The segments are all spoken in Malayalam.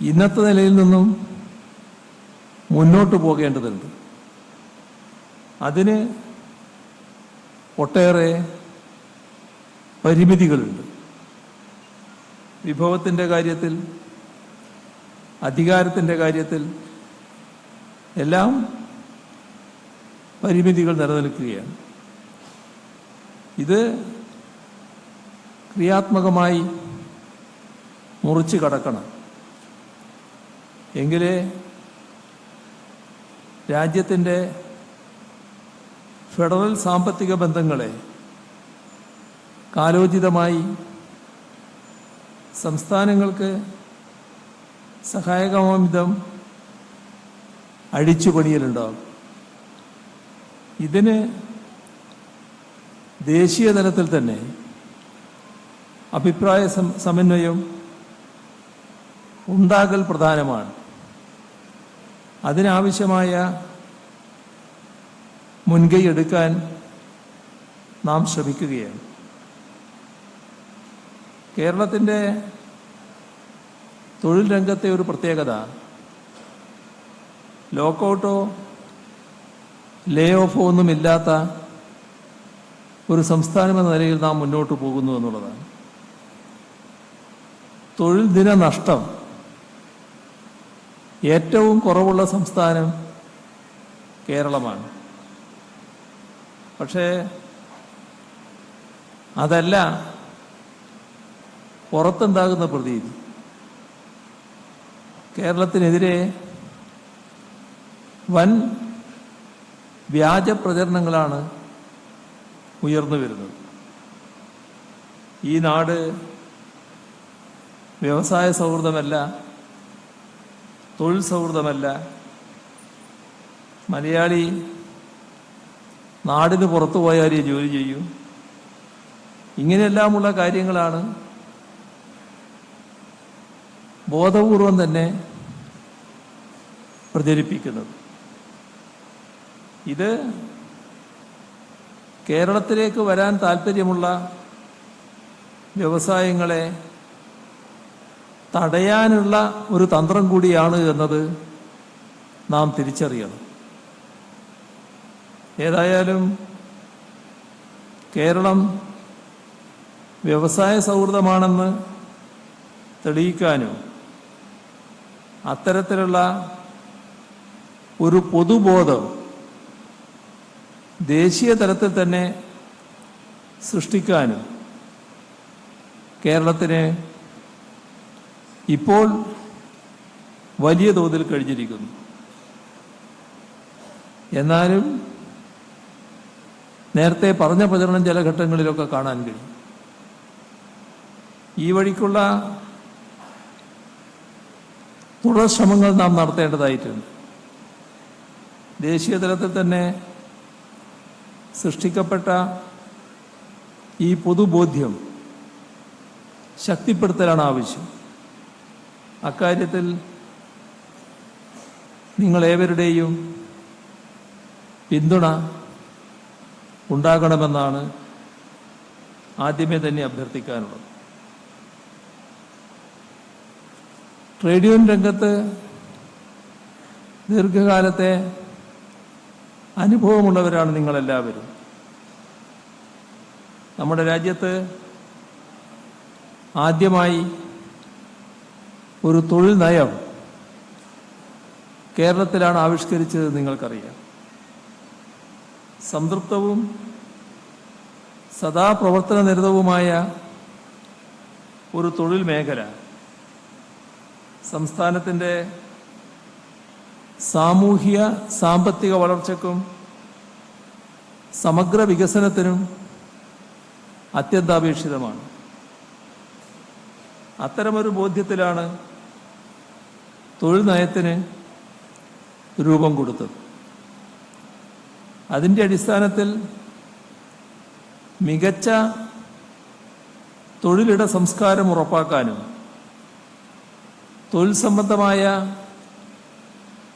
ഇന്നത്തെ നിലയിൽ നിന്നും മുന്നോട്ട് പോകേണ്ടതുണ്ട്. അതിന് ഒട്ടേറെ പരിമിതികളുണ്ട്. വിഭവത്തിൻ്റെ കാര്യത്തിൽ, അധികാരത്തിൻ്റെ കാര്യത്തിൽ എല്ലാം പരിമിതികൾ നിലനിൽക്കുകയാണ്. ഇത് ക്രിയാത്മകമായി മുറിച്ച് കടക്കണം. എങ്കിലേ രാജ്യത്തിൻ്റെ ഫെഡറൽ സാമ്പത്തിക ബന്ധങ്ങളെ കാലോചിതമായി സംസ്ഥാനങ്ങൾക്ക് സഹായകമാം വിധം അഴിച്ചുപണിയലുണ്ടാകും. ഇതിന് ദേശീയ തലത്തിൽ തന്നെ അഭിപ്രായ സമന്വയം ഉണ്ടാകൽ പ്രധാനമാണ്. അതിനാവശ്യമായ മുൻകൈ എടുക്കാൻ നാം ശ്രമിക്കുകയാണ്. കേരളത്തിൻ്റെ തൊഴിൽ രംഗത്തെ ഒരു പ്രത്യേകത ലോക്കൗട്ടോ ലേ ഓഫോ ഒന്നുമില്ലാത്ത ഒരു സംസ്ഥാനമെന്ന നിലയിൽ നാം മുന്നോട്ട് പോകുന്നു എന്നുള്ളതാണ്. തൊഴിൽ ദിന നഷ്ടം ഏറ്റവും കുറവുള്ള സംസ്ഥാനം കേരളമാണ്. പക്ഷേ അതല്ല പുറത്തുണ്ടാകുന്ന പ്രതീതി. കേരളത്തിനെതിരെ വൻ വ്യാജ പ്രചരണങ്ങളാണ് ഉയർന്നു വരുന്നത്. ഈ നാട് വ്യവസായ സൗഹൃദമല്ല, തൊഴിൽ സൗഹൃദമല്ല, മലയാളി നാടിന് പുറത്തു പോയാലേ ജോലി ചെയ്യൂ, ഇങ്ങനെയെല്ലാമുള്ള കാര്യങ്ങളാണ് ബോധപൂർവം തന്നെ പ്രചരിപ്പിക്കുന്നത്. ഇത് കേരളത്തിലേക്ക് വരാൻ താല്പര്യമുള്ള വ്യവസായങ്ങളെ തടയാനുള്ള ഒരു തന്ത്രം കൂടിയാണ് എന്നത് നാം തിരിച്ചറിയണം. ഏതായാലും കേരളം വ്യവസായ സൗഹൃദമാണെന്ന് തെളിയിക്കാനും അത്തരത്തിലുള്ള ഒരു പൊതുബോധം ദേശീയ തലത്തിൽ തന്നെ സൃഷ്ടിക്കാനും കേരളത്തിന് ഇപ്പോൾ വലിയ തോതിൽ കഴിഞ്ഞിരിക്കുന്നു. എന്നാലും നേരത്തെ പറഞ്ഞ പ്രചരണം ചില ഘട്ടങ്ങളിലൊക്കെ കാണാൻ കഴിയും. ഈ വഴിക്കുള്ള തുടർ ശ്രമങ്ങൾ നാം നടത്തേണ്ടതായിട്ടുണ്ട്. ദേശീയ തലത്തിൽ തന്നെ സൃഷ്ടിക്കപ്പെട്ട ഈ പൊതുബോധ്യം ശക്തിപ്പെടുത്തലാണ് ആവശ്യം. അക്കാര്യത്തിൽ നിങ്ങളേവരുടെയും പിന്തുണ ഉണ്ടാകണമെന്നാണ് ആദ്യമേ തന്നെ അഭ്യർത്ഥിക്കാനുള്ളത്. ട്രേഡ് യൂണിയൻ രംഗത്ത് ദീർഘകാലത്തെ അനുഭവമുള്ളവരാണ് നിങ്ങളെല്ലാവരും. നമ്മുടെ രാജ്യത്ത് ആദ്യമായി ഒരു തൊഴിൽ നയം കേരളത്തിലാണ് ആവിഷ്കരിച്ചത് നിങ്ങൾക്കറിയാം. സംതൃപ്തവും സദാ പ്രവർത്തന നിരതവുമായ ഒരു തൊഴിൽ മേഖല സംസ്ഥാനത്തിൻ്റെ സാമൂഹ്യ സാമ്പത്തിക വളർച്ചയ്ക്കും സമഗ്ര വികസനത്തിനും അത്യന്താപേക്ഷിതമാണ്. അത്തരമൊരു ബോധ്യത്തിലാണ് തൊഴിൽ നയത്തിന് രൂപം കൊടുത്തത്. അതിൻ്റെ അടിസ്ഥാനത്തിൽ മികച്ച തൊഴിലിട സംസ്കാരം ഉറപ്പാക്കാനും തൊഴിൽ സംബന്ധമായ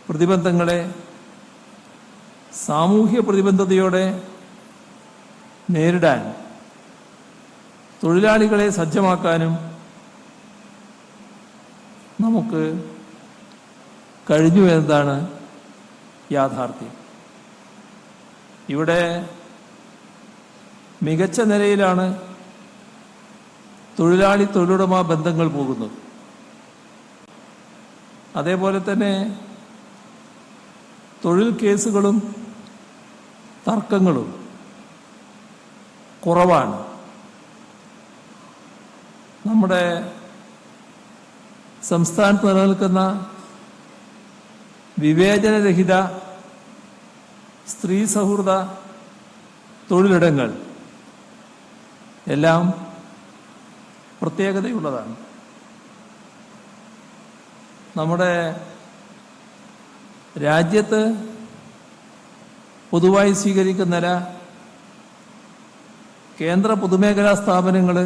പ്രതിബന്ധങ്ങളെ സാമൂഹ്യ പ്രതിബദ്ധതയോടെ നേരിടാൻ തൊഴിലാളികളെ സജ്ജമാക്കാനും നമുക്ക് കഴിഞ്ഞു എന്നതാണ് യാഥാർത്ഥ്യം. ഇവിടെ മികച്ച നിലയിലാണ് തൊഴിലാളി തൊഴിലുടമ ബന്ധങ്ങൾ പോകുന്നത്. അതേപോലെ തന്നെ തൊഴിൽ കേസുകളും തർക്കങ്ങളും കുറവാണ്. നമ്മുടെ സംസ്ഥാനത്ത് നിലനിൽക്കുന്ന വിവേചനരഹിത സ്ത്രീ സൗഹൃദ തൊഴിലിടങ്ങൾ എല്ലാം പ്രത്യേകതയുള്ളതാണ്. നമ്മുടെ രാജ്യത്ത് പൊതുവായി സ്വീകരിക്കുന്ന നില കേന്ദ്ര പൊതുമേഖലാ സ്ഥാപനങ്ങൾ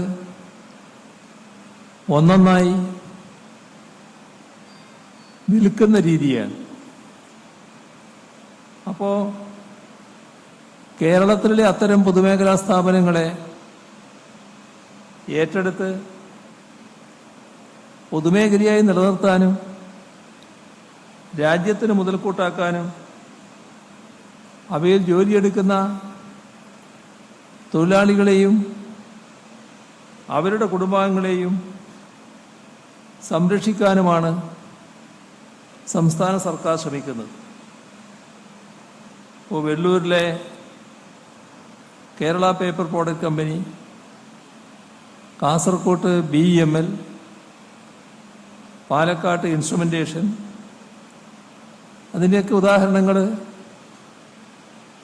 ഒന്നൊന്നായി വിൽക്കുന്ന രീതിയാണ്. അപ്പോൾ കേരളത്തിലെ അത്തരം പൊതുമേഖലാ സ്ഥാപനങ്ങളെ ഏറ്റെടുത്ത് പൊതുമേഖലയായി നിലനിർത്താനും രാജ്യത്തിന് മുതൽക്കൂട്ടാക്കാനും അവയിൽ ജോലിയെടുക്കുന്ന തൊഴിലാളികളെയും അവരുടെ കുടുംബാംഗങ്ങളെയും സംരക്ഷിക്കാനുമാണ് സംസ്ഥാന സർക്കാർ ശ്രമിക്കുന്നത്. ഇപ്പോൾ വെള്ളൂരിലെ കേരള പേപ്പർ പ്രോഡക്റ്റ് കമ്പനി, കാസർകോട്ട് BEML, പാലക്കാട്ട് ഇൻസ്ട്രുമെന്റേഷൻ, അതിൻ്റെയൊക്കെ ഉദാഹരണങ്ങൾ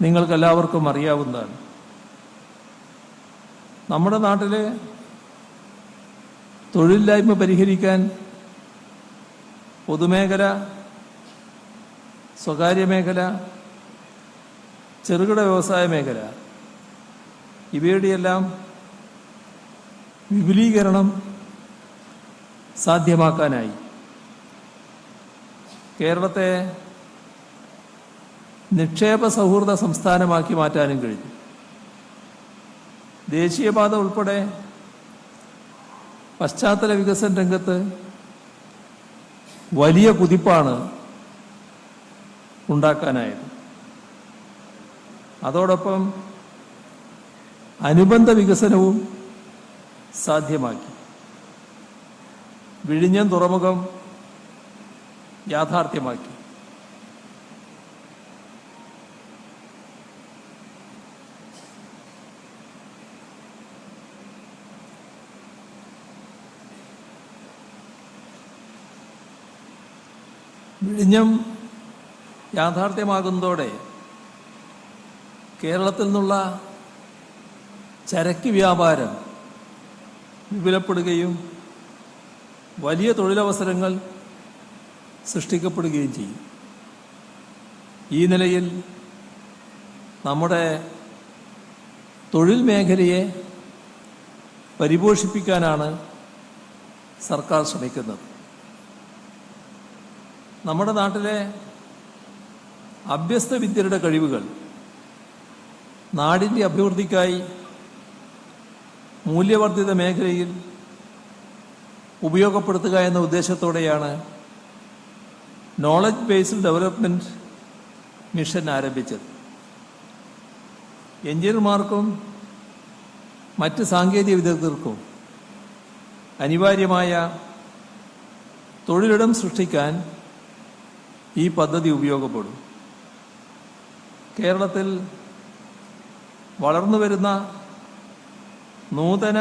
നിങ്ങൾക്കെല്ലാവർക്കും അറിയാവുന്നതാണ്. നമ്മുടെ നാട്ടിലെ തൊഴിലില്ലായ്മ പരിഹരിക്കാൻ പൊതുമേഖല, സ്വകാര്യ മേഖല, ചെറുകിട വ്യവസായ മേഖല ഇവയുടെയെല്ലാം വിപുലീകരണം സാധ്യമാക്കാനായി കേരളത്തെ നിക്ഷേപ സൗഹൃദ സംസ്ഥാനമാക്കി മാറ്റാനും കഴിഞ്ഞു. ദേശീയപാത ഉൾപ്പെടെ പശ്ചാത്തല വികസന രംഗത്ത് വലിയ കുതിപ്പാണ് ഉണ്ടാക്കാനായത്. അതോടൊപ്പം അനുബന്ധ വികസനവും സാധ്യമാക്കി. വിഴിഞ്ഞം തുറമുഖം യാഥാർത്ഥ്യമാക്കി. വിഴിഞ്ഞം യാഥാർത്ഥ്യമാകുന്നതോടെ കേരളത്തിൽ നിന്നുള്ള ചരക്ക് വ്യാപാരം വിപുലപ്പെടുകയും വലിയ തൊഴിലവസരങ്ങൾ സൃഷ്ടിക്കപ്പെടുകയും ചെയ്യും. ഈ നിലയിൽ നമ്മുടെ തൊഴിൽ മേഖലയെ പരിപോഷിപ്പിക്കാനാണ് സർക്കാർ ശ്രമിക്കുന്നത്. നമ്മുടെ നാട്ടിലെ അഭ്യസ്ത വിദ്യരുടെ കഴിവുകൾ നാടിൻ്റെ അഭിവൃദ്ധിക്കായി മൂല്യവർദ്ധിത മേഖലയിൽ ഉപയോഗപ്പെടുത്തുക എന്ന ഉദ്ദേശത്തോടെയാണ് നോളജ് ബേസ്ഡ് ഡെവലപ്മെൻറ്റ് മിഷൻ ആരംഭിച്ചത്. എഞ്ചിനീയർമാർക്കും മറ്റ് സാങ്കേതിക വിദഗ്ധർക്കും അനിവാര്യമായ തൊഴിലിടം സൃഷ്ടിക്കാൻ ഈ പദ്ധതി ഉപയോഗപ്പെടും. കേരളത്തിൽ വളർന്നുവരുന്ന നൂതന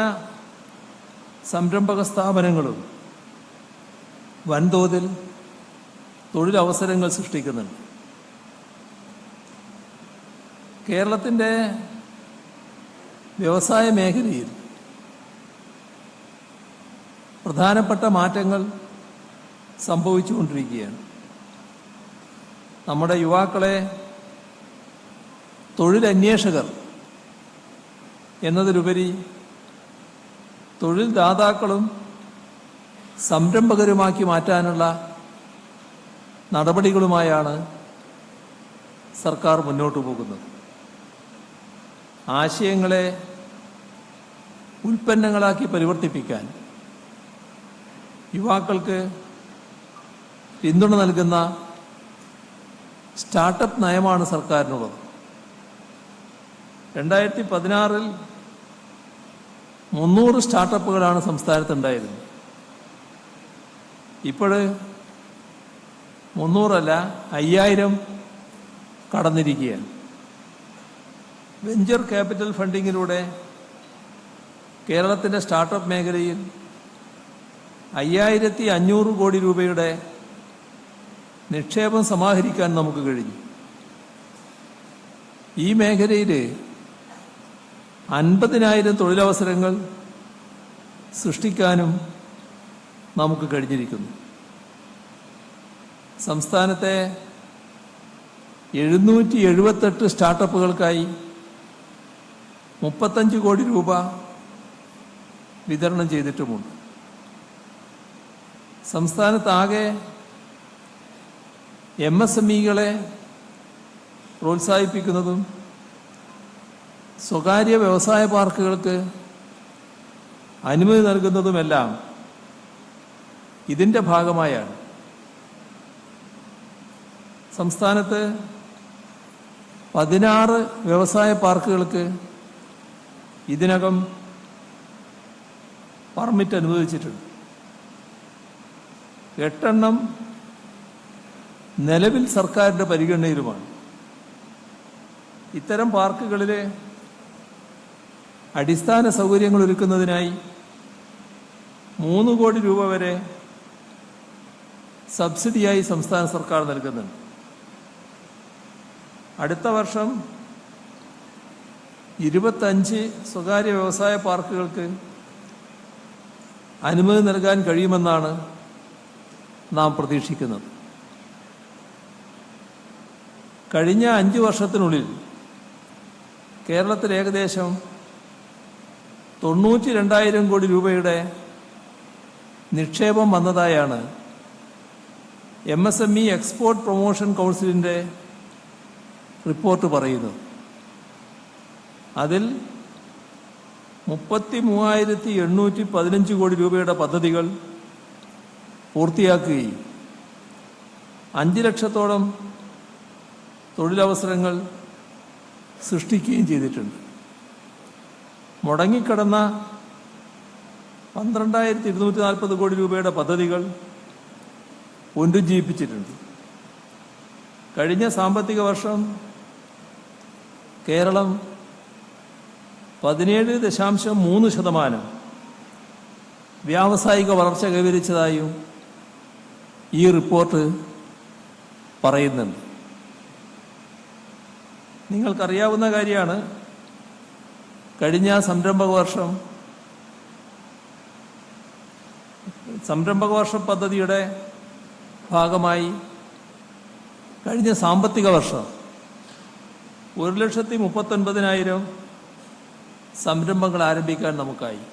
സംരംഭക സ്ഥാപനങ്ങളും വൻതോതിൽ തൊഴിലവസരങ്ങൾ സൃഷ്ടിക്കുന്നുണ്ട്. കേരളത്തിൻ്റെ വ്യവസായ മേഖലയിൽ പ്രധാനപ്പെട്ട മാറ്റങ്ങൾ സംഭവിച്ചുകൊണ്ടിരിക്കുകയാണ്. നമ്മുടെ യുവാക്കളെ തൊഴിലന്വേഷകർ എന്നതിലുപരി തൊഴിൽ ദാതാക്കളും സംരംഭകരുമാക്കി മാറ്റാനുള്ള നടപടികളുമായാണ് സർക്കാർ മുന്നോട്ട് പോകുന്നത്. ആശയങ്ങളെ ഉൽപ്പന്നങ്ങളാക്കി പരിവർത്തിപ്പിക്കാൻ യുവാക്കൾക്ക് പിന്തുണ നൽകുന്ന സ്റ്റാർട്ടപ്പ് നയമാണ് സർക്കാരിനുള്ളത്. 2016 300 സ്റ്റാർട്ടപ്പുകളാണ് സംസ്ഥാനത്തുണ്ടായിരുന്നത്. ഇപ്പോൾ 300 അല്ല, 5000 കടന്നിരിക്കുകയാണ്. വെഞ്ചർ ക്യാപിറ്റൽ ഫണ്ടിങ്ങിലൂടെ കേരളത്തിൻ്റെ സ്റ്റാർട്ടപ്പ് മേഖലയിൽ 5500 കോടി രൂപയുടെ നിക്ഷേപം സമാഹരിക്കാൻ നമുക്ക് കഴിഞ്ഞു. ഈ മേഖലയിൽ 50,000 തൊഴിലവസരങ്ങൾ സൃഷ്ടിക്കാനും നമുക്ക് കഴിഞ്ഞിരിക്കുന്നു. സംസ്ഥാനത്തെ 778 സ്റ്റാർട്ടപ്പുകൾക്കായി 35 കോടി രൂപ വിതരണം ചെയ്തിട്ടുമുണ്ട്. സംസ്ഥാനത്താകെ MSME-കളെ പ്രോത്സാഹിപ്പിക്കുന്നതും സ്വകാര്യ വ്യവസായ പാർക്കുകൾക്ക് അനുമതി നൽകുന്നതുമെല്ലാം ഇതിൻ്റെ ഭാഗമായാണ്. സംസ്ഥാനത്ത് 16 വ്യവസായ പാർക്കുകൾക്ക് ഇതിനകം പെർമിറ്റ് അനുവദിച്ചിട്ടുണ്ട്. 8 എണ്ണം നിലവിൽ സർക്കാരിൻ്റെ പരിഗണനയിലുമാണ്. ഇത്തരം പാർക്കുകളിലെ അടിസ്ഥാന സൗകര്യങ്ങൾ ഒരുക്കുന്നതിനായി 3 കോടി രൂപ വരെ സബ്സിഡിയായി സംസ്ഥാന സർക്കാർ നൽകുന്നുണ്ട്. അടുത്ത വർഷം 25 സ്വകാര്യ വ്യവസായ പാർക്കുകൾക്ക് അനുമതി നൽകാൻ കഴിയുമെന്നാണ് നാം പ്രതീക്ഷിക്കുന്നത്. കഴിഞ്ഞ 5 വർഷത്തിനുള്ളിൽ കേരളത്തിൽ ഏകദേശം 92,000 കോടി രൂപയുടെ നിക്ഷേപം വന്നതായാണ് MSME എക്സ്പോർട്ട് പ്രൊമോഷൻ കൗൺസിലിൻ്റെ റിപ്പോർട്ട് പറയുന്നത്. അതിൽ 33,815 കോടി രൂപയുടെ പദ്ധതികൾ പൂർത്തിയാക്കുകയും 5 ലക്ഷത്തോളം തൊഴിലവസരങ്ങൾ സൃഷ്ടിക്കുകയും ചെയ്തിട്ടുണ്ട്. മുടങ്ങിക്കിടന്ന 12,240 കോടി രൂപയുടെ പദ്ധതികൾ പുനരുജ്ജീവിപ്പിച്ചിട്ടുണ്ട്. കഴിഞ്ഞ സാമ്പത്തിക വർഷം കേരളം 17.3% വ്യാവസായിക വളർച്ച കൈവരിച്ചതായും ഈ റിപ്പോർട്ട് പറയുന്നുണ്ട്. നിങ്ങൾക്കറിയാവുന്ന കാര്യമാണ്, കഴിഞ്ഞ സംരംഭക വർഷം പദ്ധതിയുടെ ഭാഗമായി കഴിഞ്ഞ സാമ്പത്തിക വർഷം 1,39,000 സംരംഭങ്ങൾ ആരംഭിക്കാൻ നമുക്കായി.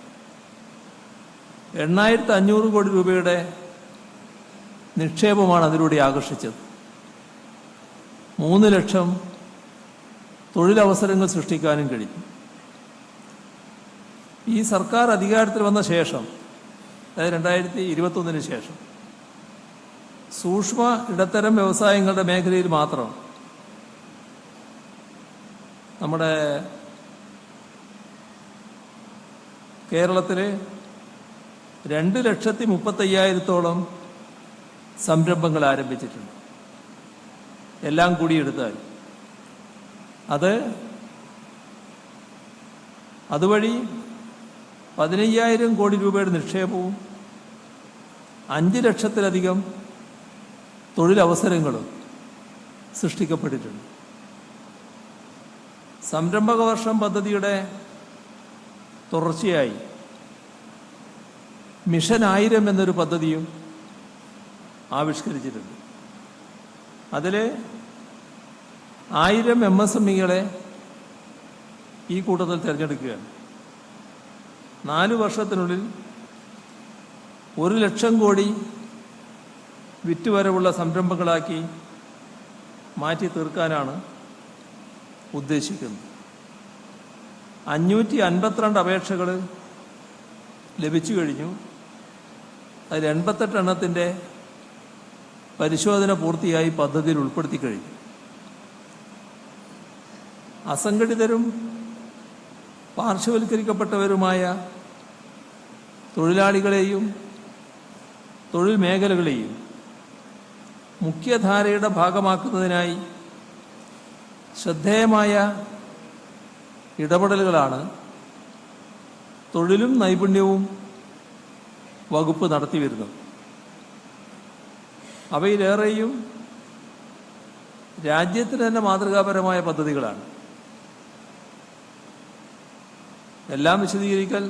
8,500 കോടി രൂപയുടെ നിക്ഷേപമാണ് അതിലൂടെ ആകർഷിച്ചത്. 3 ലക്ഷം തൊഴിലവസരങ്ങൾ സൃഷ്ടിക്കാനും കഴിഞ്ഞു. ഈ സർക്കാർ അധികാരത്തിൽ വന്ന ശേഷം, അതായത് 2021 ശേഷം, സൂക്ഷ്മ ഇടത്തരം വ്യവസായങ്ങളുടെ മേഖലയിൽ മാത്രം നമ്മുടെ കേരളത്തിൽ 2,35,000-ഓളം സംരംഭങ്ങൾ ആരംഭിച്ചിട്ടുണ്ട്. എല്ലാം കൂടി എടുത്താൽ അതുവഴി 15,000 കോടി രൂപയുടെ നിക്ഷേപവും 5 ലക്ഷത്തിലധികം തൊഴിലവസരങ്ങളും സൃഷ്ടിക്കപ്പെട്ടിട്ടുണ്ട്. സംരംഭക വർഷം പദ്ധതിയുടെ തുടർച്ചയായി മിഷൻ 1000 എന്നൊരു പദ്ധതിയും ആവിഷ്കരിച്ചിട്ടുണ്ട്. അതിൽ 1000 MSME-കളെ ഈ കൂട്ടത്തിൽ തിരഞ്ഞെടുക്കുകയാണ്. 4 വർഷത്തിനുള്ളിൽ 1 ലക്ഷം കോടി വിറ്റുവരവുള്ള സംരംഭങ്ങളാക്കി മാറ്റി തീർക്കാനാണ് ഉദ്ദേശിക്കുന്നത്. 552 അപേക്ഷകൾ ലഭിച്ചു കഴിഞ്ഞു. അതിൽ 88 എണ്ണത്തിൻ്റെ പരിശോധന പൂർത്തിയായി പദ്ധതിയിൽ ഉൾപ്പെടുത്തി കഴിഞ്ഞു. അസംഘടിതരും പാർശ്വവൽക്കരിക്കപ്പെട്ടവരുമായ തൊഴിലാളികളെയും തൊഴിൽ മേഖലകളെയും മുഖ്യധാരയുടെ ഭാഗമാക്കുന്നതിനായി ശ്രദ്ധേയമായ ഇടപെടലുകളാണ് തൊഴിലും നൈപുണ്യവും വകുപ്പ് നടത്തിവരുന്നത്. അവയിലേറെയും രാജ്യത്തിന് തന്നെ മാതൃകാപരമായ പദ്ധതികളാണ്. എല്ലാം വിശദീകരിക്കൽ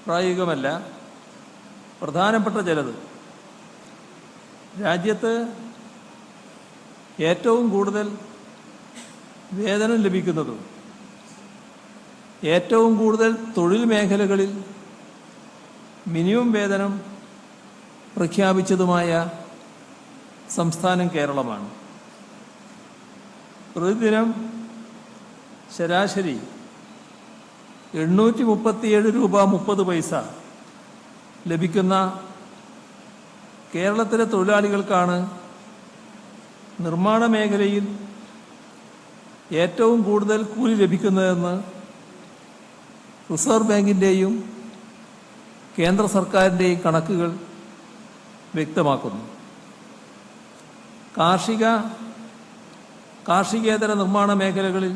പ്രായോഗികമല്ല. പ്രധാനപ്പെട്ട ചിലത്: രാജ്യത്ത് ഏറ്റവും കൂടുതൽ വേതനം ലഭിക്കുന്നതും ഏറ്റവും കൂടുതൽ തൊഴിൽ മേഖലകളിൽ മിനിമം വേതനം പ്രഖ്യാപിച്ചതുമായ സംസ്ഥാനം കേരളമാണ്. പ്രതിദിനം ശരാശരി 837 രൂപ 30 പൈസ ലഭിക്കുന്ന കേരളത്തിലെ തൊഴിലാളികൾക്കാണ് നിർമ്മാണ മേഖലയിൽ ഏറ്റവും കൂടുതൽ കൂലി ലഭിക്കുന്നതെന്ന് റിസർവ് ബാങ്കിൻ്റെയും കേന്ദ്ര സർക്കാരിൻ്റെയും കണക്കുകൾ വ്യക്തമാക്കുന്നു. കാർഷികേതര നിർമ്മാണ മേഖലകളിൽ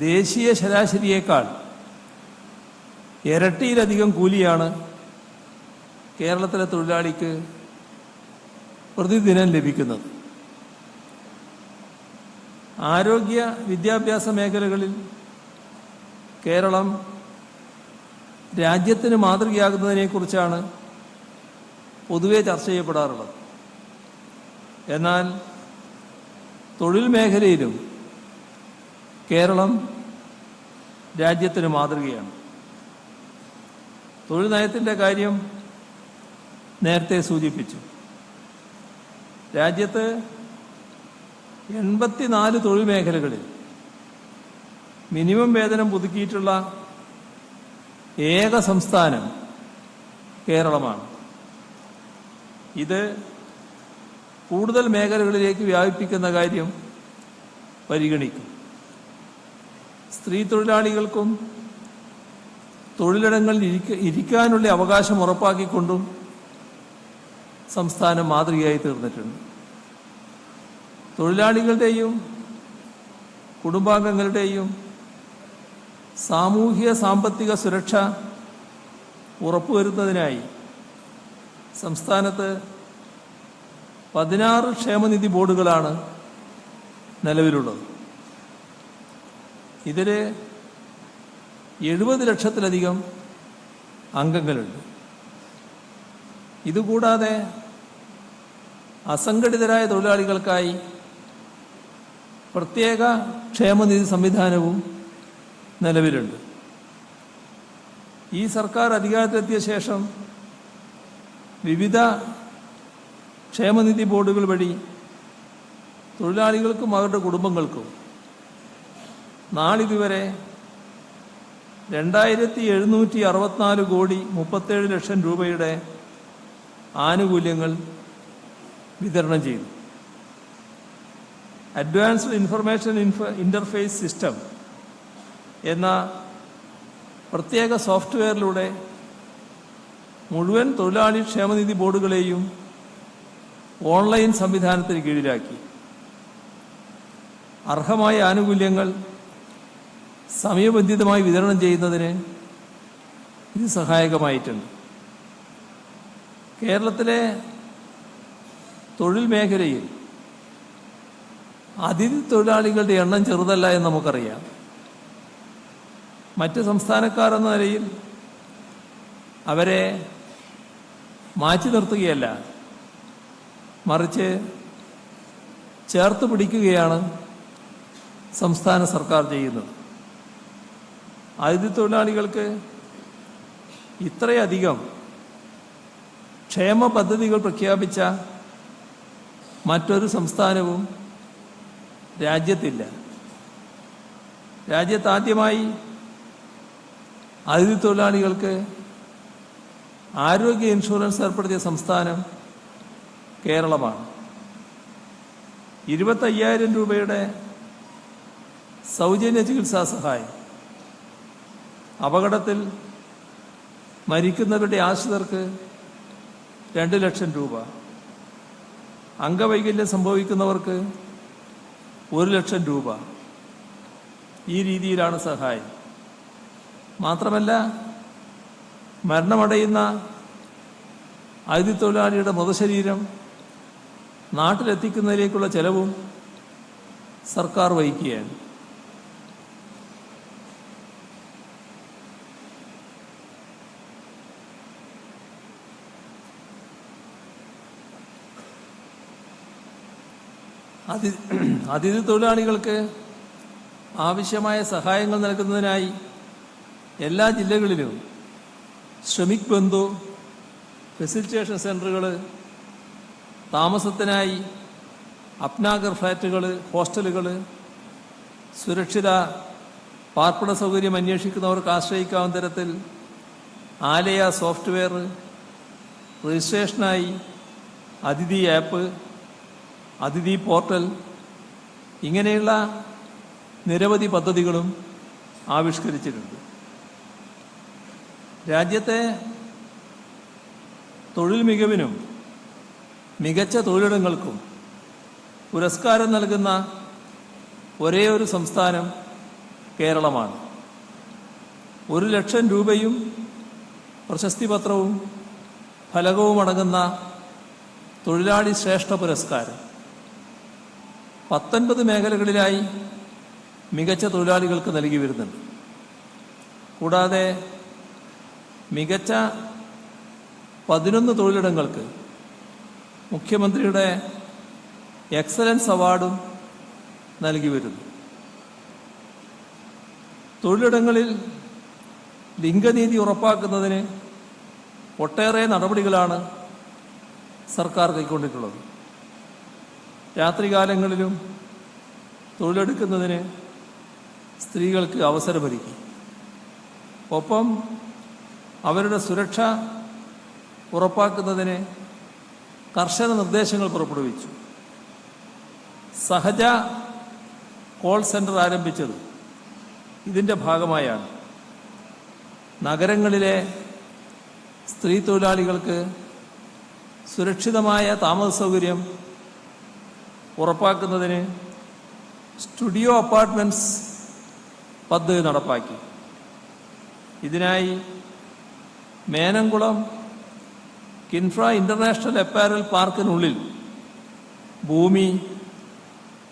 ദേശീയ ശരാശരിയേക്കാൾ ഇരട്ടിയിലധികം കൂലിയാണ് കേരളത്തിലെ തൊഴിലാളിക്ക് പ്രതിദിനം ലഭിക്കുന്നത്. ആരോഗ്യ വിദ്യാഭ്യാസ മേഖലകളിൽ കേരളം രാജ്യത്തിന് മാതൃകയാകുന്നതിനെക്കുറിച്ചാണ് പൊതുവെ ചർച്ച ചെയ്യപ്പെടാറുള്ളത്. എന്നാൽ തൊഴിൽ മേഖലയിലും കേരളം രാജ്യത്തിന് മാതൃകയാണ്. തൊഴിൽ നയത്തിൻ്റെ കാര്യം നേരത്തെ സൂചിപ്പിച്ചു. രാജ്യത്ത് 84 തൊഴിൽ മേഖലകളിൽ മിനിമം വേതനം പുതുക്കിയിട്ടുള്ള ഏക സംസ്ഥാനം കേരളമാണ്. ഇത് കൂടുതൽ മേഖലകളിലേക്ക് വ്യാപിപ്പിക്കുന്ന കാര്യം പരിഗണിക്കും. സ്ത്രീ തൊഴിലാളികൾക്കും തൊഴിലിടങ്ങളിൽ ഇരിക്കാനുള്ള അവകാശം ഉറപ്പാക്കിക്കൊണ്ടും സംസ്ഥാനം മാതൃകയായി തീർന്നിട്ടുണ്ട്. തൊഴിലാളികളുടെയും കുടുംബാംഗങ്ങളുടെയും സാമൂഹിക സാമ്പത്തിക സുരക്ഷ ഉറപ്പുവരുത്തുന്നതിനായി സംസ്ഥാനത്ത് 16 ക്ഷേമനിധി ബോർഡുകളാണ് നിലവിലുള്ളത്. ഇതിൽ 70 ലക്ഷത്തിലധികം അംഗങ്ങളുണ്ട്. ഇതുകൂടാതെ അസംഘടിതരായ തൊഴിലാളികൾക്കായി പ്രത്യേക ക്ഷേമനിധി സംവിധാനവും നിലവിലുണ്ട്. ഈ സർക്കാർ അധികാരത്തിലെത്തിയ ശേഷം വിവിധ ക്ഷേമനിധി ബോർഡുകൾ വഴി തൊഴിലാളികൾക്കും അവരുടെ കുടുംബങ്ങൾക്കും നാളിതുവരെ 2764 കോടി 37 ലക്ഷം രൂപയുടെ ആനുകൂല്യങ്ങൾ വിതരണം ചെയ്തു. അഡ്വാൻസ്ഡ് ഇൻഫർമേഷൻ ഇന്റർഫേസ് സിസ്റ്റം എന്ന പ്രത്യേക സോഫ്റ്റ്വെയറിലൂടെ മുഴുവൻ തൊഴിലാളി ക്ഷേമനിധി ബോർഡുകളെയും ഓൺലൈൻ സംവിധാനത്തിന് കീഴിലാക്കി. അർഹമായ ആനുകൂല്യങ്ങൾ സമയബന്ധിതമായി വിതരണം ചെയ്യുന്നതിന് ഇത് സഹായകമായിട്ടുണ്ട്. കേരളത്തിലെ തൊഴിൽ മേഖലയിൽ അതിഥി തൊഴിലാളികളുടെ എണ്ണം ചെറുതല്ല എന്ന് നമുക്കറിയാം. മറ്റ് സംസ്ഥാനക്കാർ എന്ന നിലയിൽ അവരെ മാറ്റി നിർത്തുകയല്ല, മറിച്ച് ചേർത്ത് പിടിക്കുകയാണ് സംസ്ഥാന സർക്കാർ ചെയ്യുന്നത്. അതിഥി തൊഴിലാളികൾക്ക് ഇത്രയധികം ക്ഷേമ പദ്ധതികൾ പ്രഖ്യാപിച്ച മറ്റൊരു സംസ്ഥാനവും രാജ്യത്തില്ല. രാജ്യത്താദ്യമായി അതിഥി തൊഴിലാളികൾക്ക് ആരോഗ്യ ഇൻഷുറൻസ് ഏർപ്പെടുത്തിയ സംസ്ഥാനം കേരളമാണ്. 25,000 രൂപയുടെ സൗജന്യ ചികിത്സാ സഹായം, അപകടത്തിൽ മരിക്കുന്നവരുടെ ആശ്രിതർക്ക് 2 ലക്ഷം രൂപ, അംഗവൈകല്യം സംഭവിക്കുന്നവർക്ക് 1 ലക്ഷം രൂപ. ഈ രീതിയിലാണ് സഹായം. മാത്രമല്ല, മരണമടയുന്ന അതിഥി തൊഴിലാളിയുടെ മൃതശരീരം നാട്ടിലെത്തിക്കുന്നതിലേക്കുള്ള ചെലവും സർക്കാർ വഹിക്കുകയാണ്. അതിഥി തൊഴിലാളികൾക്ക് ആവശ്യമായ സഹായങ്ങൾ നൽകുന്നതിനായി എല്ലാ ജില്ലകളിലും ശ്രമിക് ബന്ധു ഫെസിലിറ്റേഷൻ സെൻ്ററുകൾ, താമസത്തിനായി അപ്നാഗർ ഫ്ലാറ്റുകൾ, ഹോസ്റ്റലുകൾ, സുരക്ഷിത പാർപ്പിട സൗകര്യം അന്വേഷിക്കുന്നവർക്ക് ആശ്രയിക്കാവുന്ന തരത്തിൽ ആലയ സോഫ്റ്റ്വെയർ, രജിസ്ട്രേഷനായി അതിഥി ആപ്പ്, അതിഥി പോർട്ടൽ, ഇങ്ങനെയുള്ള നിരവധി പദ്ധതികളും ആവിഷ്കരിച്ചിട്ടുണ്ട്. രാജ്യത്തെ തൊഴിൽ മികവിനും മികച്ച തൊഴിലിടങ്ങൾക്കും പുരസ്കാരം നൽകുന്ന ഒരേ ഒരു സംസ്ഥാനം കേരളമാണ്. 1 ലക്ഷം രൂപയും പ്രശസ്തി പത്രവും ഫലകവും അടങ്ങുന്ന തൊഴിലാളി ശ്രേഷ്ഠ പുരസ്കാരം 19 മേഖലകളിലായി മികച്ച തൊഴിലാളികൾക്ക് നൽകി വരുന്നുണ്ട്. കൂടാതെ മികച്ച 11 തൊഴിലിടങ്ങൾക്ക് മുഖ്യമന്ത്രിയുടെ എക്സലൻസ് അവാർഡും നൽകി വരുന്നു. തൊഴിലിടങ്ങളിൽ ലിംഗനീതി ഉറപ്പാക്കുന്നതിന് ഒട്ടേറെ നടപടികളാണ് സർക്കാർ കൈക്കൊണ്ടിട്ടുള്ളത്. രാത്രികാലങ്ങളിലും തൊഴിലെടുക്കുന്നതിന് സ്ത്രീകൾക്ക് അവസരമൊരുക്കി. ഒപ്പം അവരുടെ സുരക്ഷ ഉറപ്പാക്കുന്നതിന് കർശന നിർദ്ദേശങ്ങൾ പുറപ്പെടുവിച്ചു. സഹജ കോൾ സെൻ്റർ ആരംഭിച്ചത് ഇതിൻ്റെ ഭാഗമായാണ്. നഗരങ്ങളിലെ സ്ത്രീ തൊഴിലാളികൾക്ക് സുരക്ഷിതമായ താമസ സൗകര്യം ഉറപ്പാക്കുന്നതിന് സ്റ്റുഡിയോ അപ്പാർട്ട്മെൻറ്റ്സ് പദ്ധതി നടപ്പാക്കി. ഇതിനായി മേനംകുളം കിൻഫ്ര ഇൻ്റർനാഷണൽ അപ്പാരൽ പാർക്കിനുള്ളിൽ ഭൂമി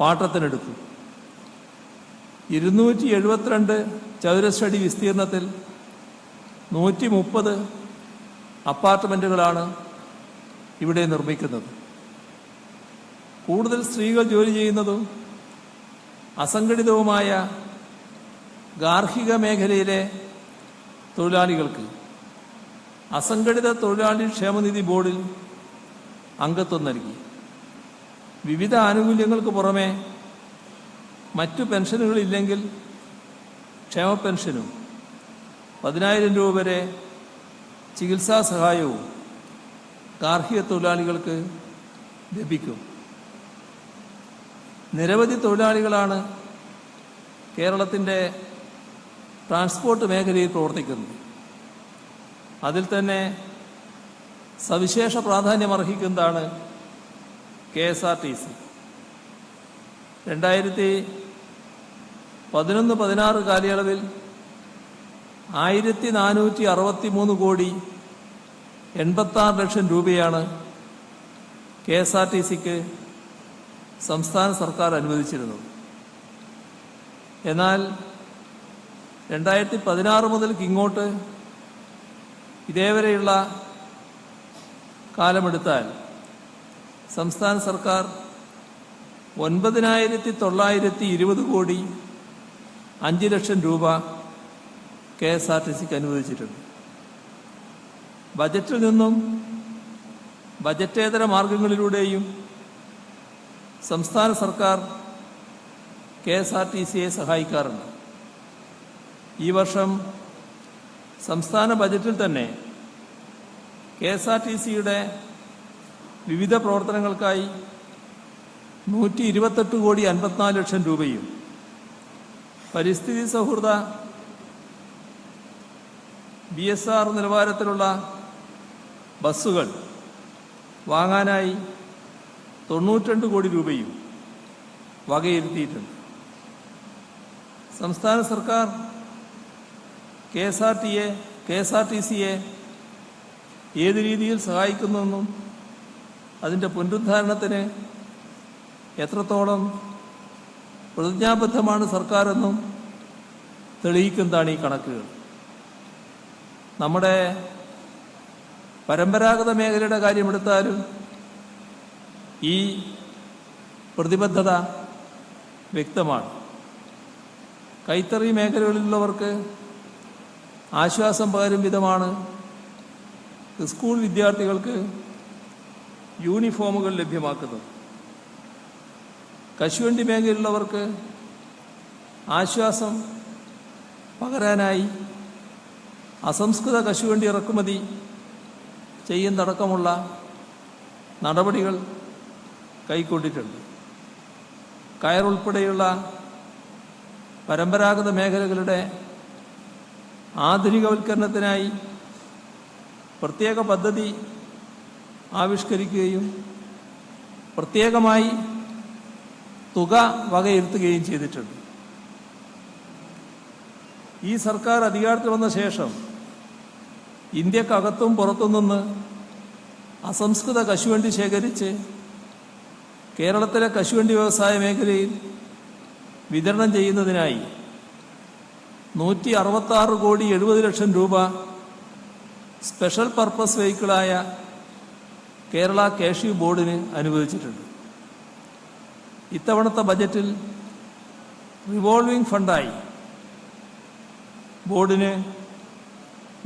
പാട്ടത്തിനെടുത്തു. 272 ചതുരശ്രടി വിസ്തീർണത്തിൽ 130 അപ്പാർട്ട്മെൻറ്റുകളാണ് ഇവിടെ നിർമ്മിക്കുന്നത്. കൂടുതൽ സ്ത്രീകൾ ജോലി ചെയ്യുന്നതും അസംഘടിതവുമായ ഗാർഹിക മേഖലയിലെ തൊഴിലാളികൾക്ക് അസംഘടിത തൊഴിലാളി ക്ഷേമനിധി ബോർഡിൽ അംഗത്വം നൽകി. വിവിധ ആനുകൂല്യങ്ങൾക്ക് പുറമെ മറ്റു പെൻഷനുകളില്ലെങ്കിൽ ക്ഷേമ പെൻഷനും 10,000 രൂപ വരെ ചികിത്സാ സഹായവും ഗാർഹിക തൊഴിലാളികൾക്ക് ലഭിക്കും. നിരവധി തൊഴിലാളികളാണ് കേരളത്തിൻ്റെ ട്രാൻസ്പോർട്ട് മേഖലയിൽ പ്രവർത്തിക്കുന്നത്. അതിൽ തന്നെ സവിശേഷ പ്രാധാന്യമർഹിക്കുന്നതാണ് KSRTC. 2011-16 കാലയളവിൽ 1463 കോടി 86 ലക്ഷം രൂപയാണ് KSRTCക്ക് സംസ്ഥാന സർക്കാർ അനുവദിച്ചിരുന്നത്. എന്നാൽ 2016 മുതൽക്ക് ഇങ്ങോട്ട് ഇതേവരെയുള്ള കാലമെടുത്താൽ സംസ്ഥാന സർക്കാർ 9,920 കോടി 5 ലക്ഷം രൂപ KSRTCക്ക് അനുവദിച്ചിട്ടുണ്ട്. ബജറ്റിൽ നിന്നും ബജറ്റേതര മാർഗങ്ങളിലൂടെയും സംസ്ഥാന സർക്കാർ KSRTCയെ സഹായിക്കാറുണ്ട്. ഈ വർഷം സംസ്ഥാന ബജറ്റിൽ തന്നെ KSRTCയുടെ വിവിധ പ്രവർത്തനങ്ങൾക്കായി 128,54,00,000 രൂപയും പരിസ്ഥിതി സൗഹൃദ BSR നിലവാരത്തിലുള്ള ബസ്സുകൾ വാങ്ങാനായി 92 കോടി രൂപയും വകയിരുത്തിയിട്ടുണ്ട്. സംസ്ഥാന സർക്കാർ KSRTCയെ ഏത് രീതിയിൽ സഹായിക്കുന്നുവെന്നും അതിൻ്റെ പുനരുദ്ധാരണത്തിന് എത്രത്തോളം പ്രതിജ്ഞാബദ്ധമാണ് സർക്കാരെന്നും തെളിയിക്കുന്നതാണ് ഈ കണക്കുകൾ. നമ്മുടെ പരമ്പരാഗത മേഖലയുടെ കാര്യമെടുത്താലും ഈ പ്രതിബദ്ധത വ്യക്തമാണ്. കൈത്തറി മേഖലകളിലുള്ളവർക്ക് ആശ്വാസം പകരും വിധമാണ് സ്കൂൾ വിദ്യാർത്ഥികൾക്ക് യൂണിഫോമുകൾ ലഭ്യമാക്കുന്നത്. കശുവണ്ടി മേഖലയിലുള്ളവർക്ക് ആശ്വാസം പകരാനായി അസംസ്കൃത കശുവണ്ടി ഇറക്കുമതി ചെയ്യുന്നതടക്കമുള്ള നടപടികൾ കൈക്കൊണ്ടിട്ടുണ്ട്. കയറുൾപ്പെടെയുള്ള പരമ്പരാഗത മേഖലകളുടെ ആധുനികവൽക്കരണത്തിനായി പ്രത്യേക പദ്ധതി ആവിഷ്കരിക്കുകയും പ്രത്യേകമായി തുക വകയിരുത്തുകയും ചെയ്തിട്ടുണ്ട്. ഈ സർക്കാർ അധികാരത്തിൽ വന്ന ശേഷം ഇന്ത്യക്കകത്തും പുറത്തുനിന്ന് അസംസ്കൃത കശുവണ്ടി ശേഖരിച്ച് കേരളത്തിലെ കശുവണ്ടി വ്യവസായ മേഖലയിൽ വിതരണം ചെയ്യുന്നതിനായി 166,70,00,000 രൂപ സ്പെഷ്യൽ പർപ്പസ് വെഹിക്കിളായ കേരള കാഷ്യൂ ബോർഡിന് അനുവദിച്ചിട്ടുണ്ട്. ഇത്തവണത്തെ ബജറ്റിൽ റിവോൾവിംഗ് ഫണ്ടായി ബോർഡിന്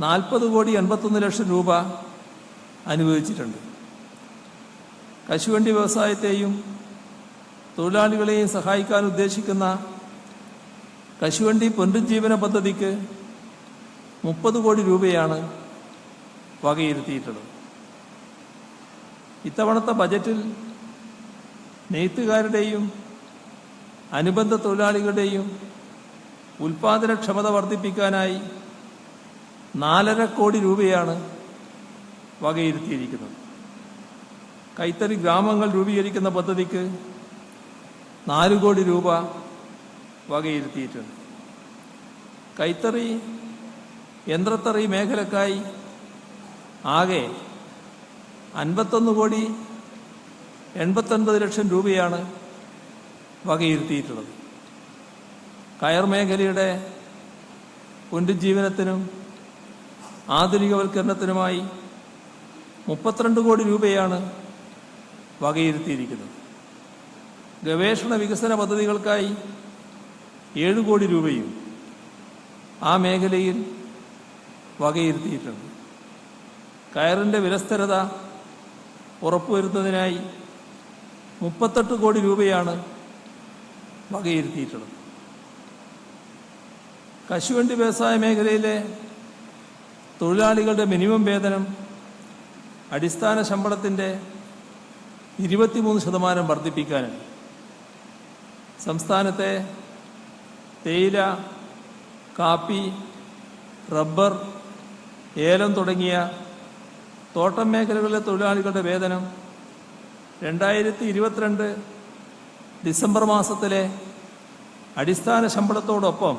40,81,00,000 രൂപ അനുവദിച്ചിട്ടുണ്ട്. കശുവണ്ടി വ്യവസായത്തെയും തൊഴിലാളികളെയും സഹായിക്കാൻ ഉദ്ദേശിക്കുന്ന കശുവണ്ടി പുനരുജ്ജീവന പദ്ധതിക്ക് 30 കോടി രൂപയാണ് വകയിരുത്തിയിട്ടുള്ളത്. ഇത്തവണത്തെ ബജറ്റിൽ നെയ്ത്തുകാരുടെയും അനുബന്ധ തൊഴിലാളികളുടെയും ഉൽപാദനക്ഷമത വർദ്ധിപ്പിക്കാനായി 4.5 കോടി രൂപയാണ് വകയിരുത്തിയിരിക്കുന്നത്. കൈത്തറി ഗ്രാമങ്ങൾ രൂപീകരിക്കുന്ന പദ്ധതിക്ക് 4 കോടി രൂപ വകയിരുത്തിയിട്ടുണ്ട്. കൈത്തറി യന്ത്രത്തറി മേഖലക്കായി ആകെ 51,89,00,000 രൂപയാണ് വകയിരുത്തിയിട്ടുള്ളത്. കയർ മേഖലയുടെ പുനരുജ്ജീവനത്തിനും ആധുനികവൽക്കരണത്തിനുമായി 32 കോടി രൂപയാണ് വകയിരുത്തിയിരിക്കുന്നത്. ഗവേഷണ വികസന പദ്ധതികൾക്കായി 7 കോടി രൂപയും ആ മേഖലയിൽ വകയിരുത്തിയിട്ടുണ്ട്. കയറിൻ്റെ വിലസ്ഥിരത ഉറപ്പുവരുത്തുന്നതിനായി 38 കോടി രൂപയാണ് വകയിരുത്തിയിട്ടുള്ളത്. കശുവണ്ടി വ്യവസായ മേഖലയിലെ തൊഴിലാളികളുടെ മിനിമം വേതനം അടിസ്ഥാന ശമ്പളത്തിൻ്റെ 23% വർദ്ധിപ്പിക്കാനാണ്. സംസ്ഥാനത്തെ തേയില, കാപ്പി, റബ്ബർ, ഏലം തുടങ്ങിയ തോട്ടം മേഖലകളിലെ തൊഴിലാളികളുടെ വേതനം 2022 ഡിസംബർ മാസത്തിലെ അടിസ്ഥാന ശമ്പളത്തോടൊപ്പം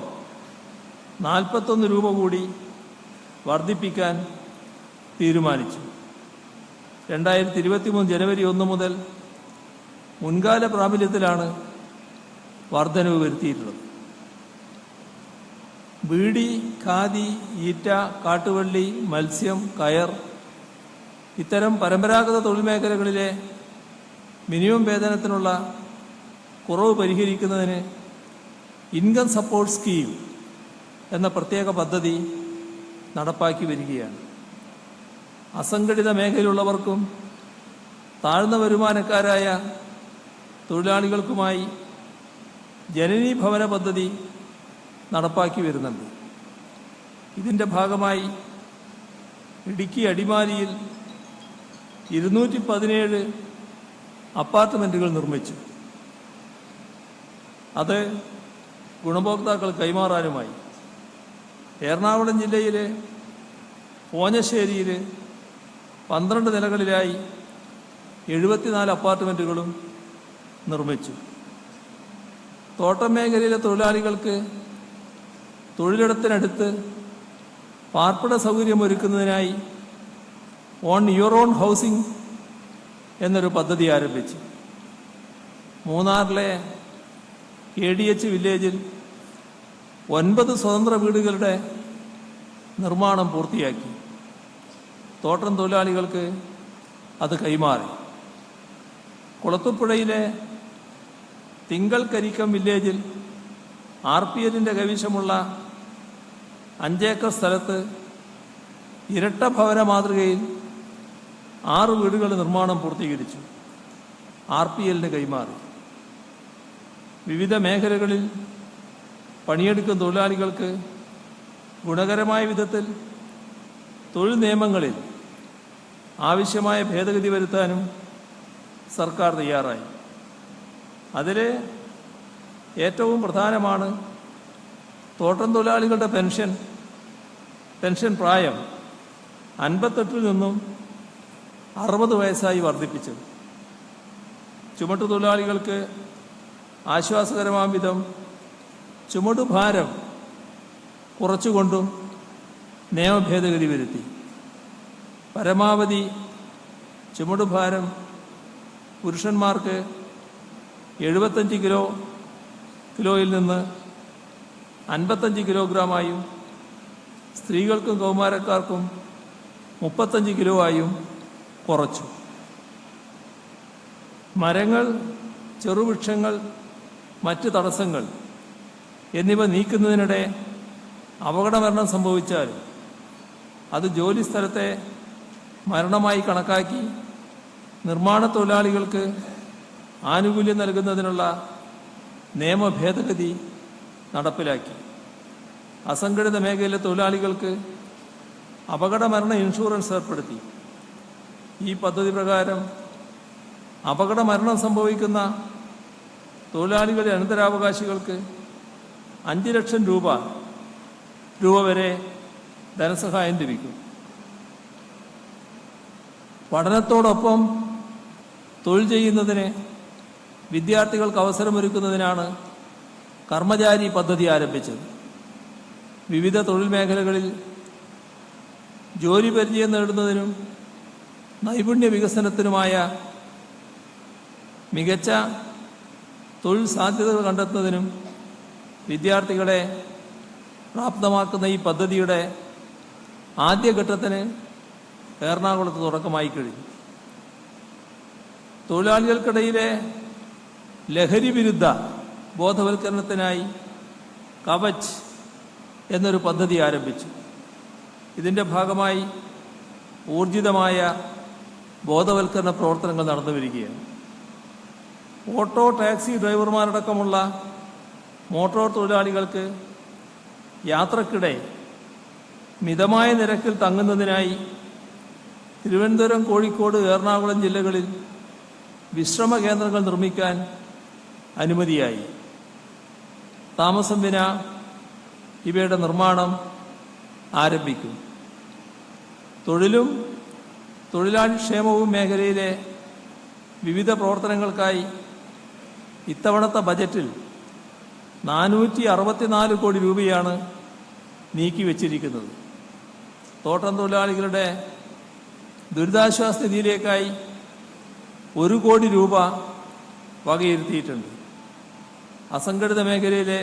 41 രൂപ കൂടി വർദ്ധിപ്പിക്കാൻ തീരുമാനിച്ചു. 2023 ജനുവരി 1 മുതൽ മുൻകാല പ്രാബല്യത്തിലാണ് വർധനവ് വരുത്തിയിട്ടുള്ളത്. ബീഡി, ഖാദി, ഈറ്റ, കാട്ടുവള്ളി, മത്സ്യം, കയർ ഇത്തരം പരമ്പരാഗത തൊഴിൽ മേഖലകളിലെ മിനിമം വേതനത്തിനുള്ള കുറവ് പരിഹരിക്കുന്നതിന് ഇൻകം സപ്പോർട്ട് സ്കീം എന്ന പ്രത്യേക പദ്ധതി നടപ്പാക്കി വരികയാണ്. അസംഘടിത മേഖലയിലുള്ളവർക്കും താഴ്ന്ന വരുമാനക്കാരായ തൊഴിലാളികൾക്കുമായി ജനനി ഭവന പദ്ധതി നടപ്പാക്കി വരുന്നുണ്ട്. ഇതിൻ്റെ ഭാഗമായി ഇടുക്കി അടിമാലിയിൽ 217 അപ്പാർട്ട്മെൻറ്റുകൾ നിർമ്മിച്ചു. അത് ഗുണഭോക്താക്കൾ കൈമാറാനുമായി. എറണാകുളം ജില്ലയിലെ പോഞ്ഞശ്ശേരിയിൽ 12 നിലകളിലായി 74 അപ്പാർട്ട്മെൻറ്റുകളും നിർമ്മിച്ചു. തോട്ടം മേഖലയിലെ തൊഴിലാളികൾക്ക് തൊഴിലിടത്തിനടുത്ത് പാർപ്പിട സൗകര്യം ഒരുക്കുന്നതിനായി ഓൺ യുവർ ഓൺ ഹൗസിംഗ് എന്നൊരു പദ്ധതി ആരംഭിച്ചു. മൂന്നാറിലെ KDH വില്ലേജിൽ 9 സ്വതന്ത്ര വീടുകളുടെ നിർമ്മാണം പൂർത്തിയാക്കി. തോട്ടം തൊഴിലാളികൾക്ക് അത് കൈമാറി. കുളത്തുപുഴയിലെ തിങ്കൾ കരിക്കം വില്ലേജിൽ RPLന്റെ കൈവശമുള്ള 5 ഏക്കർ സ്ഥലത്ത് ഇരട്ട ഭവന മാതൃകയിൽ 6 വീടുകളുടെ നിർമ്മാണം പൂർത്തീകരിച്ചു. RPLന് കൈമാറി. വിവിധ മേഖലകളിൽ പണിയെടുക്കുന്ന തൊഴിലാളികൾക്ക് ഗുണകരമായ വിധത്തിൽ തൊഴിൽ നിയമങ്ങളിൽ ആവശ്യമായ ഭേദഗതി വരുത്താനും സർക്കാർ തയ്യാറായി. അതിൽ ഏറ്റവും പ്രധാനമാണ് തോട്ടം തൊഴിലാളികളുടെ പെൻഷൻ പ്രായം 58 നിന്നും 60 വയസ്സായി വർദ്ധിപ്പിച്ചത്. ചുമട്ടുതൊഴിലാളികൾക്ക് ആശ്വാസകരമാം വിധം ചുമടുഭാരം കുറച്ചുകൊണ്ടും നിയമഭേദഗതി വരുത്തി. പരമാവധി ചുമടുഭാരം പുരുഷന്മാർക്ക് 75 കിലോയിൽ നിന്ന് 55 കിലോഗ്രാമായും സ്ത്രീകൾക്കും കൗമാരക്കാർക്കും 35 കിലോ ആയും കുറച്ചു. മരങ്ങൾ, ചെറുവൃക്ഷങ്ങൾ, മറ്റ് തടസ്സങ്ങൾ എന്നിവ നീക്കുന്നതിനിടെ അപകടമരണം സംഭവിച്ചാൽ അത് ജോലി സ്ഥലത്തെ മരണമായി കണക്കാക്കി നിർമ്മാണ തൊഴിലാളികൾക്ക് ആനുകൂല്യം നൽകുന്നതിനുള്ള നിയമ ഭേദഗതി നടപ്പിലാക്കി. അസംഘടിത മേഖലയിലെ തൊഴിലാളികൾക്ക് അപകടമരണ ഇൻഷുറൻസ് ഏർപ്പെടുത്തി. ഈ പദ്ധതി പ്രകാരം അപകടമരണം സംഭവിക്കുന്ന തൊഴിലാളികളുടെ അനന്തരാവകാശികൾക്ക് 5 ലക്ഷം രൂപ വരെ ധനസഹായം ലഭിക്കും. പഠനത്തോടൊപ്പം തൊഴിൽ ചെയ്യുന്നതിന് വിദ്യാർത്ഥികൾക്ക് അവസരമൊരുക്കുന്നതിനാണ് കർമ്മചാരി പദ്ധതി ആരംഭിച്ചത്. വിവിധ തൊഴിൽ മേഖലകളിൽ ജോലി പരിചയം നേടുന്നതിനും നൈപുണ്യ വികസനത്തിനുമായ മികച്ച തൊഴിൽ സാധ്യതകൾ കണ്ടെത്തുന്നതിനും വിദ്യാർത്ഥികളെ പ്രാപ്തമാക്കുന്ന ഈ പദ്ധതിയുടെ ആദ്യഘട്ടത്തിന് എറണാകുളത്ത് തുടക്കമായി കഴിഞ്ഞു. തൊഴിലാളികൾക്കിടയിലെ ലഹരി വിരുദ്ധ ബോധവൽക്കരണത്തിനായി കവച് എന്നൊരു പദ്ധതി ആരംഭിച്ചു. ഇതിൻ്റെ ഭാഗമായി ഊർജിതമായ ബോധവൽക്കരണ പ്രവർത്തനങ്ങൾ നടന്നു വരികയാണ്. ഓട്ടോ ടാക്സി ഡ്രൈവർമാരടക്കമുള്ള മോട്ടോർ തൊഴിലാളികൾക്ക് യാത്രക്കിടെ മിതമായ നിരക്കിൽ തങ്ങുന്നതിനായി തിരുവനന്തപുരം, കോഴിക്കോട്, എറണാകുളം ജില്ലകളിൽ വിശ്രമ കേന്ദ്രങ്ങൾ നിർമ്മിക്കാൻ അനുമതിയായി. താമസം വിന ഇവയുടെ നിർമ്മാണം ആരംഭിക്കും. തൊഴിലും തൊഴിലാളി ക്ഷേമവും മേഖലയിലെ വിവിധ പ്രവർത്തനങ്ങൾക്കായി ഇത്തവണത്തെ ബജറ്റിൽ 464 കോടി രൂപയാണ് നീക്കിവച്ചിരിക്കുന്നത്. തോട്ടം തൊഴിലാളികളുടെ ദുരിതാശ്വാസ നിധിയിലേക്കായി 1 കോടി രൂപ വകയിരുത്തിയിട്ടുണ്ട്. അസംഘടിത മേഖലയിലെ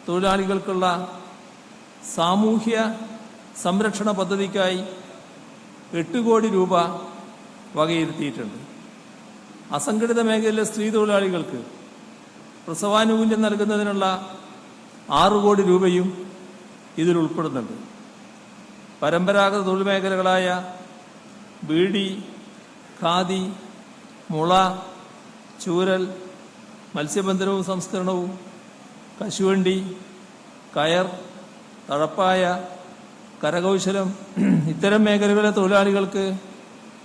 തൊഴിലാളികൾക്കുള്ള സാമൂഹ്യ സംരക്ഷണ പദ്ധതിക്കായി 8 കോടി രൂപ വകയിരുത്തിയിട്ടുണ്ട്. അസംഘടിത മേഖലയിലെ സ്ത്രീ തൊഴിലാളികൾക്ക് പ്രസവാനുകൂല്യം നൽകുന്നതിനുള്ള 6 കോടി രൂപയും ഇതിൽ ഉൾപ്പെടുന്നുണ്ട്. പരമ്പരാഗത തൊഴിൽ മേഖലകളായ ബീഡി, ഖാദി, മുള, ചൂരൽ, മത്സ്യബന്ധനവും സംസ്കരണവും, കശുവണ്ടി, കയർ, തഴപ്പായ, കരകൗശലം ഇത്തരം മേഖലകളിലെ തൊഴിലാളികൾക്ക്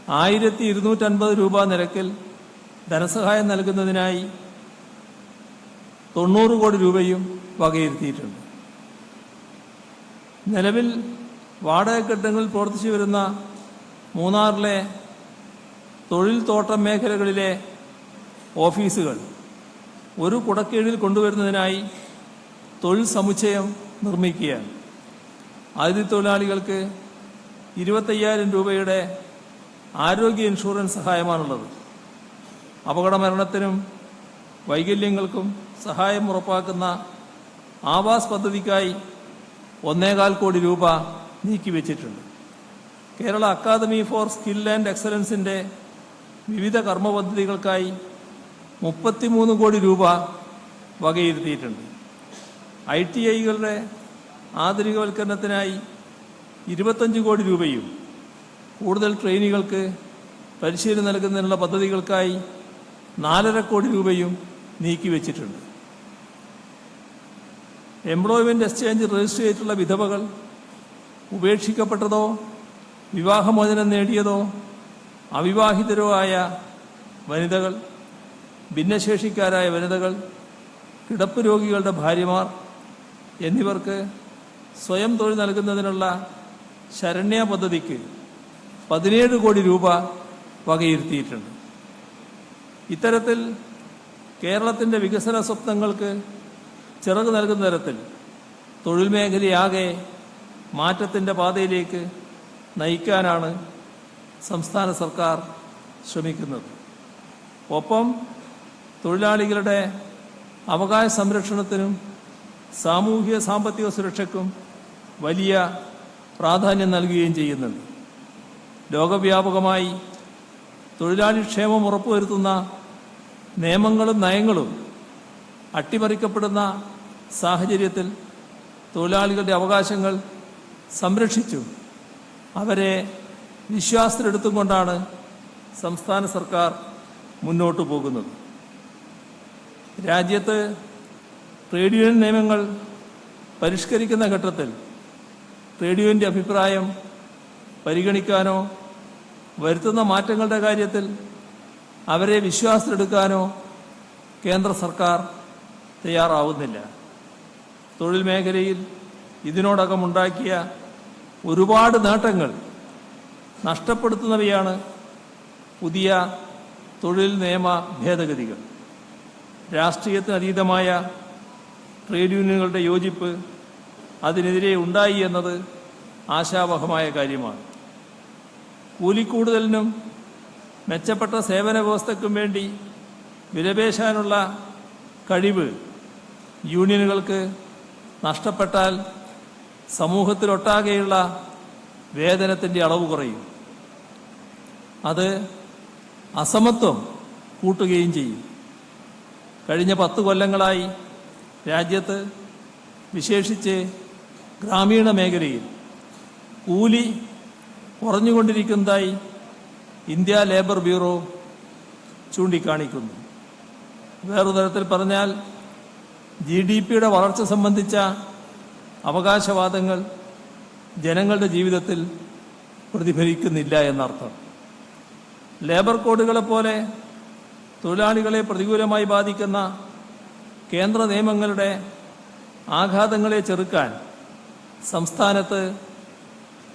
1250 രൂപ നിരക്കിൽ ധനസഹായം നൽകുന്നതിനായി 90 കോടി രൂപയും വകയിരുത്തിയിട്ടുണ്ട്. നിലവിൽ വാടക കെട്ടിടങ്ങളിൽ പ്രവർത്തിച്ചു വരുന്ന മൂന്നാറിലെ തൊഴിൽ തോട്ടം മേഖലകളിലെ ഓഫീസുകൾ ഒരു കുടക്കീഴിൽ കൊണ്ടുവരുന്നതിനായി തൊഴിൽ സമുച്ചയം നിർമ്മിക്കുകയാണ്. അതിഥി തൊഴിലാളികൾക്ക് 25,000 രൂപയുടെ ആരോഗ്യ ഇൻഷുറൻസ് സഹായമാണുള്ളത്. അപകടമരണത്തിനും വൈകല്യങ്ങൾക്കും സഹായം ഉറപ്പാക്കുന്ന ആവാസ് പദ്ധതിക്കായി 1.25 കോടി രൂപ നീക്കിവെച്ചിട്ടുണ്ട്. Kerala academy for skill and എക്സലൻസിൻ്റെ വിവിധ കർമ്മ പദ്ധതികൾക്കായി 33 കോടി രൂപ വകയിരുത്തിയിട്ടുണ്ട്. ITIകളുടെ ആധുനികവൽക്കരണത്തിനായി 25 കോടി രൂപയും കൂടുതൽ ട്രെയിനികൾക്ക് പരിശീലനം നൽകുന്നതിനുള്ള പദ്ധതികൾക്കായി 4.5 കോടി രൂപയും നീക്കിവെച്ചിട്ടുണ്ട്. എംപ്ലോയ്മെന്റ് എക്സ്ചേഞ്ച് രജിസ്റ്റർ ചെയ്തിട്ടുള്ള വിധവകൾ, ഉപേക്ഷിക്കപ്പെട്ടതോ വിവാഹമോചനം നേടിയതോ അവിവാഹിതരോ ആയ വനിതകൾ, ഭിന്നശേഷിക്കാരായ വനിതകൾ, കിടപ്പ് രോഗികളുടെ ഭാര്യമാർ എന്നിവർക്ക് സ്വയം തൊഴിൽ നൽകുന്നതിനുള്ള ശരണ്യ പദ്ധതിക്ക് 17 കോടി രൂപ വകയിരുത്തിയിട്ടുണ്ട്. ഇത്തരത്തിൽ കേരളത്തിൻ്റെ വികസന സ്വപ്നങ്ങൾക്ക് ചിറക് നൽകുന്ന തരത്തിൽ തൊഴിൽ മേഖലയാകെ മാറ്റത്തിൻ്റെ പാതയിലേക്ക് നയിക്കാനാണ് സംസ്ഥാന സർക്കാർ ശ്രമിക്കുന്നത്. ഒപ്പം തൊഴിലാളികളുടെ അവകാശ സംരക്ഷണത്തിനും സാമൂഹിക സാമ്പത്തിക സുരക്ഷയ്ക്കും വലിയ പ്രാധാന്യം നൽകുകയും ചെയ്യുന്നുണ്ട്. ലോകവ്യാപകമായി തൊഴിലാളി ക്ഷേമം ഉറപ്പുവരുത്തുന്ന നിയമങ്ങളും നയങ്ങളും അട്ടിമറിക്കപ്പെടുന്ന സാഹചര്യത്തിൽ തൊഴിലാളികളുടെ അവകാശങ്ങൾ സംരക്ഷിച്ചു അവരെ വിശ്വാസത്തിലെടുത്തും കൊണ്ടാണ് സംസ്ഥാന സർക്കാർ മുന്നോട്ടു പോകുന്നത്. രാജ്യത്ത് ട്രേഡ് യൂണിയൻ നിയമങ്ങൾ പരിഷ്കരിക്കുന്ന ഘട്ടത്തിൽ ട്രേഡ് യൂണിയൻ്റെ അഭിപ്രായം പരിഗണിക്കാനോ വരുത്തുന്ന മാറ്റങ്ങളുടെ കാര്യത്തിൽ അവരെ വിശ്വാസത്തിലെടുക്കാനോ കേന്ദ്ര സർക്കാർ തയ്യാറാവുന്നില്ല. തൊഴിൽ മേഖലയിൽ ഇതിനോടകം ഉണ്ടാക്കിയ ഒരുപാട് നേട്ടങ്ങൾ നഷ്ടപ്പെടുത്തുന്നവയാണ് പുതിയ തൊഴിൽ നിയമ ഭേദഗതികൾ. രാഷ്ട്രീയത്തിന് അതീതമായ ട്രേഡ് യൂണിയനുകളുടെ യോജിപ്പ് അതിനെതിരെ ഉണ്ടായി എന്നത് ആശാവഹമായ കാര്യമാണ്. കൂലിക്കൂടുതലിനും മെച്ചപ്പെട്ട സേവന വ്യവസ്ഥയ്ക്കും വേണ്ടി വിലപേശാനുള്ള കഴിവ് യൂണിയനുകൾക്ക് നഷ്ടപ്പെട്ടാൽ സമൂഹത്തിലൊട്ടാകെയുള്ള വേതനത്തിൻ്റെ അളവ് കുറയും. അത് അസമത്വം കൂട്ടുകയും ചെയ്യും. കഴിഞ്ഞ 10 കൊല്ലങ്ങളായി രാജ്യത്ത്, വിശേഷിച്ച് ഗ്രാമീണ മേഖലയിൽ കൂലി കുറഞ്ഞുകൊണ്ടിരിക്കുന്നതായി ഇന്ത്യ ലേബർ ബ്യൂറോ ചൂണ്ടിക്കാണിക്കുന്നു. വേറൊരു തരത്തിൽ പറഞ്ഞാൽ GDPയുടെ വളർച്ച സംബന്ധിച്ച അവകാശവാദങ്ങൾ ജനങ്ങളുടെ ജീവിതത്തിൽ പ്രതിഫലിക്കുന്നില്ല എന്നർത്ഥം. ലേബർ കോഡുകളെപ്പോലെ തൊഴിലാളികളെ പ്രതികൂലമായി ബാധിക്കുന്ന കേന്ദ്ര നിയമങ്ങളുടെ ആഘാതങ്ങളെ ചെറുക്കാൻ സംസ്ഥാനത്ത്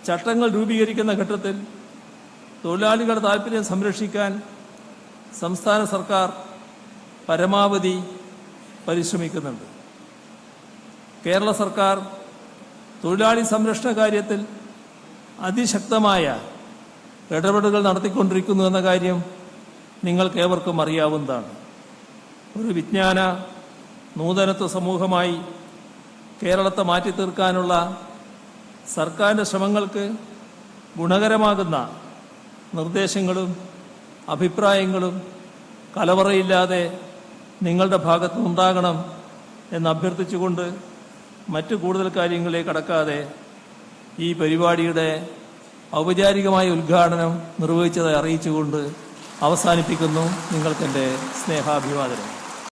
ചട്ടങ്ങൾ രൂപീകരിക്കുന്ന ഘട്ടത്തിൽ തൊഴിലാളികളുടെ താൽപ്പര്യം സംരക്ഷിക്കാൻ സംസ്ഥാന സർക്കാർ പരമാവധി പരിശ്രമിക്കുന്നുണ്ട്. കേരള സർക്കാർ തൊഴിലാളി സംരക്ഷണ കാര്യത്തിൽ അതിശക്തമായ ഇടപെടലുകൾ നടത്തിക്കൊണ്ടിരിക്കുന്നു എന്ന കാര്യം നിങ്ങൾക്കേവർക്കും അറിയാവുന്നതാണ്. ഒരു വിജ്ഞാന നൂതനത്വ സമൂഹമായി കേരളത്തെ മാറ്റി തീർക്കാനുള്ള സർക്കാരിൻ്റെ ശ്രമങ്ങൾക്ക് ഗുണകരമാകുന്ന നിർദ്ദേശങ്ങളും അഭിപ്രായങ്ങളും കലവറയില്ലാതെ നിങ്ങളുടെ ഭാഗത്തുനിന്നുണ്ടാകണം എന്ന് അഭ്യർത്ഥിച്ചുകൊണ്ട് മറ്റു കൂടുതൽ കാര്യങ്ങളിലേക്ക് കടക്കാതെ ഈ പരിപാടിയുടെ ഔപചാരികമായ ഉദ്ഘാടനം നിർവഹിച്ചതായി അറിയിച്ചുകൊണ്ട് അവസാനിപ്പിക്കുന്നു. നിങ്ങൾക്കെൻ്റെ സ്നേഹാഭിവാദനം.